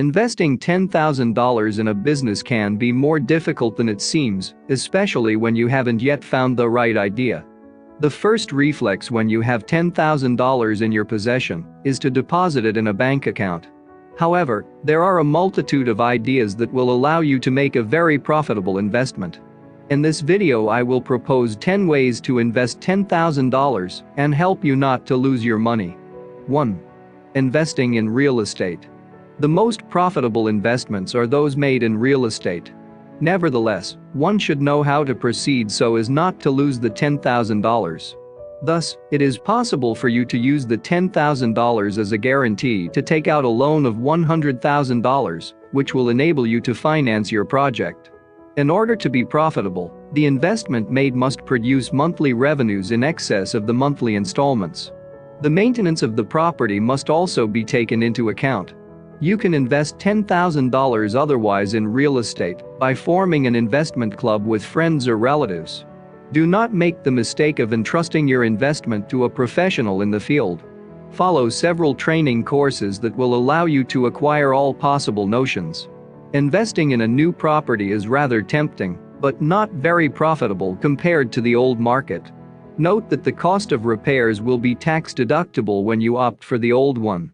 Investing $10,000 in a business can be more difficult than it seems, especially when you haven't yet found the right idea. The first reflex when you have $10,000 in your possession is to deposit it in a bank account. However, there are a multitude of ideas that will allow you to make a very profitable investment. In this video I will propose 10 ways to invest $10,000 and help you not to lose your money. 1. Investing in real estate. The most profitable investments are those made in real estate. Nevertheless, one should know how to proceed so as not to lose the $10,000. Thus, it is possible for you to use the $10,000 as a guarantee to take out a loan of $100,000, which will enable you to finance your project. In order to be profitable, the investment made must produce monthly revenues in excess of the monthly installments. The maintenance of the property must also be taken into account. You can invest $10,000 otherwise in real estate by forming an investment club with friends or relatives. Do not make the mistake of entrusting your investment to a professional in the field. Follow several training courses that will allow you to acquire all possible notions. Investing in a new property is rather tempting, but not very profitable compared to the old market. Note that the cost of repairs will be tax deductible when you opt for the old one.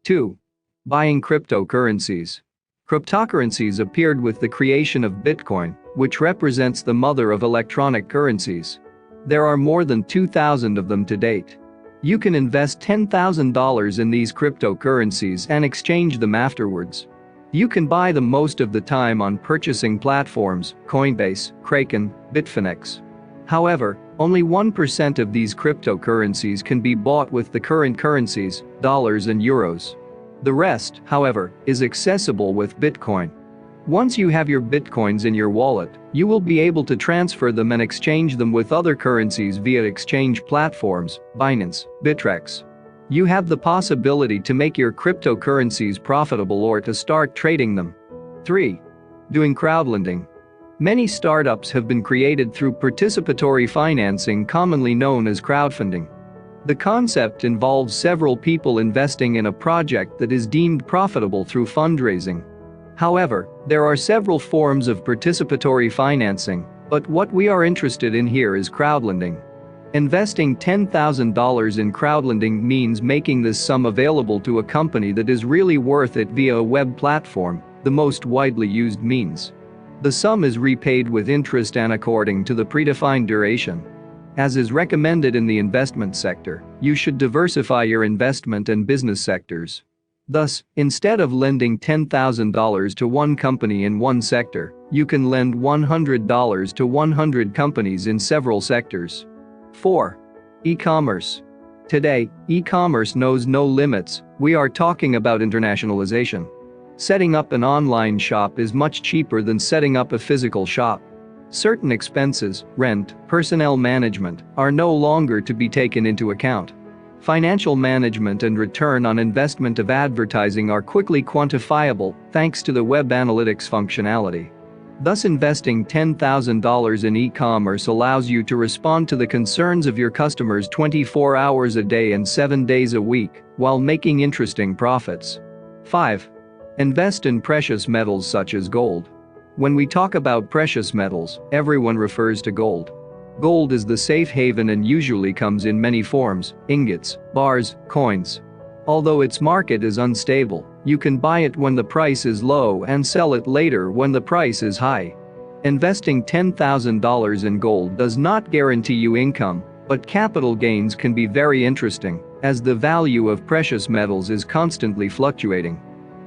2. Buying cryptocurrencies. Cryptocurrencies appeared with the creation of Bitcoin, which represents the mother of electronic currencies. There are more than 2,000 of them to date. You can invest $10,000 in these cryptocurrencies and exchange them afterwards. You can buy them most of the time on purchasing platforms, Coinbase, Kraken, Bitfinex. However, only 1% of these cryptocurrencies can be bought with the current currencies, dollars and euros. The rest, however, is accessible with Bitcoin. Once you have your Bitcoins in your wallet, you will be able to transfer them and exchange them with other currencies via exchange platforms, Binance, Bittrex. You have the possibility to make your cryptocurrencies profitable or to start trading them. 3. Doing crowdlending. Many startups have been created through participatory financing, commonly known as crowdfunding. The concept involves several people investing in a project that is deemed profitable through fundraising. However, there are several forms of participatory financing, but what we are interested in here is crowdlending. Investing $10,000 in crowdlending means making this sum available to a company that is really worth it via a web platform, the most widely used means. The sum is repaid with interest and according to the predefined duration. As is recommended in the investment sector, you should diversify your investment and business sectors. Thus, instead of lending $10,000 to one company in one sector, you can lend $100 to 100 companies in several sectors. 4. E-commerce. Today, e-commerce knows no limits. We are talking about internationalization. Setting up an online shop is much cheaper than setting up a physical shop. Certain expenses, rent, personnel management, are no longer to be taken into account. Financial management and return on investment of advertising are quickly quantifiable thanks to the web analytics functionality. Thus, investing $10,000 in e-commerce allows you to respond to the concerns of your customers 24 hours a day and 7 days a week, while making interesting profits. 5. Invest in precious metals such as gold. When we talk about precious metals, everyone refers to gold. Gold is the safe haven and usually comes in many forms: ingots, bars, coins. Although its market is unstable, you can buy it when the price is low and sell it later when the price is high. Investing $10,000 in gold does not guarantee you income, but capital gains can be very interesting, as the value of precious metals is constantly fluctuating.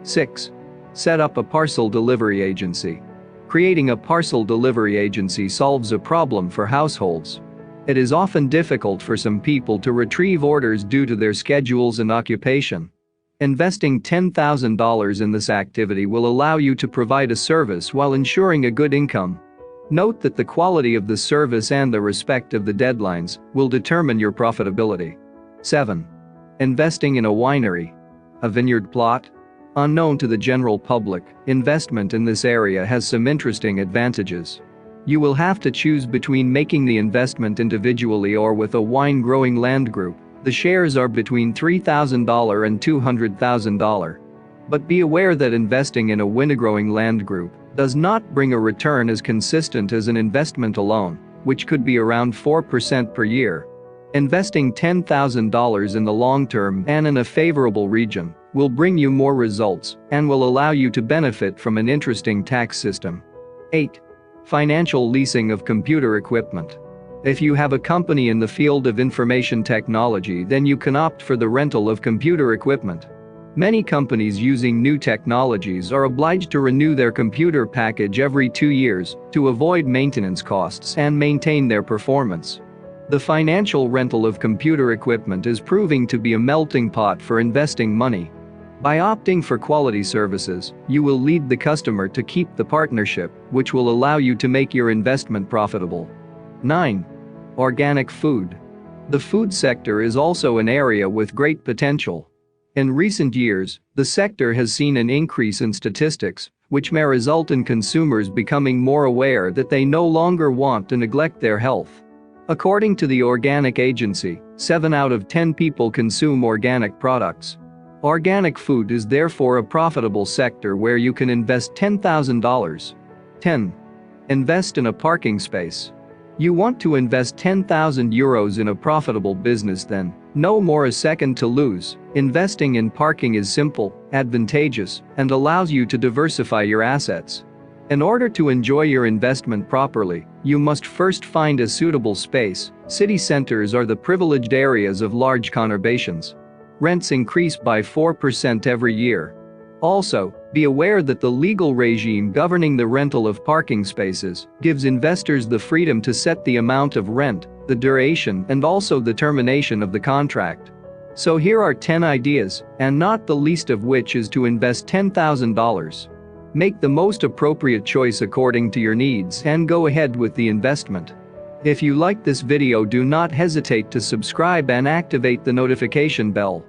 6. Set up a parcel delivery agency. Creating a parcel delivery agency solves a problem for households. It is often difficult for some people to retrieve orders due to their schedules and occupation. Investing $10,000 in this activity will allow you to provide a service while ensuring a good income. Note that the quality of the service and the respect of the deadlines will determine your profitability. 7. Investing in a winery. A vineyard plot? Unknown to the general public, investment in this area has some interesting advantages. You will have to choose between making the investment individually or with a wine-growing land group. The shares are between $3,000 and $200,000. But be aware that investing in a wind-growing land group does not bring a return as consistent as an investment alone, which could be around 4% per year. Investing $10,000 in the long term and in a favorable region will bring you more results and will allow you to benefit from an interesting tax system. 8. Financial leasing of computer equipment. If you have a company in the field of information technology, then you can opt for the rental of computer equipment. Many companies using new technologies are obliged to renew their computer package every 2 years to avoid maintenance costs and maintain their performance. The financial rental of computer equipment is proving to be a melting pot for investing money. By opting for quality services, you will lead the customer to keep the partnership, which will allow you to make your investment profitable. 9. Organic food. The food sector is also an area with great potential. In recent years, the sector has seen an increase in statistics, which may result in consumers becoming more aware that they no longer want to neglect their health. According to the Organic Agency, 7 out of 10 people consume organic products. Organic food is therefore a profitable sector where you can invest $10,000. 10. Invest in a parking space. You want to invest €10,000 in a profitable business, then no more a second to lose. Investing in parking is simple, advantageous, and allows you to diversify your assets. In order to enjoy your investment properly, you must first find a suitable space. City centers are the privileged areas of large conurbations. Rents increase by 4% every year. Also, be aware that the legal regime governing the rental of parking spaces gives investors the freedom to set the amount of rent, the duration, and also the termination of the contract. So here are 10 ideas, and not the least of which is to invest $10,000. Make the most appropriate choice according to your needs and go ahead with the investment. If you like this video, do not hesitate to subscribe and activate the notification bell.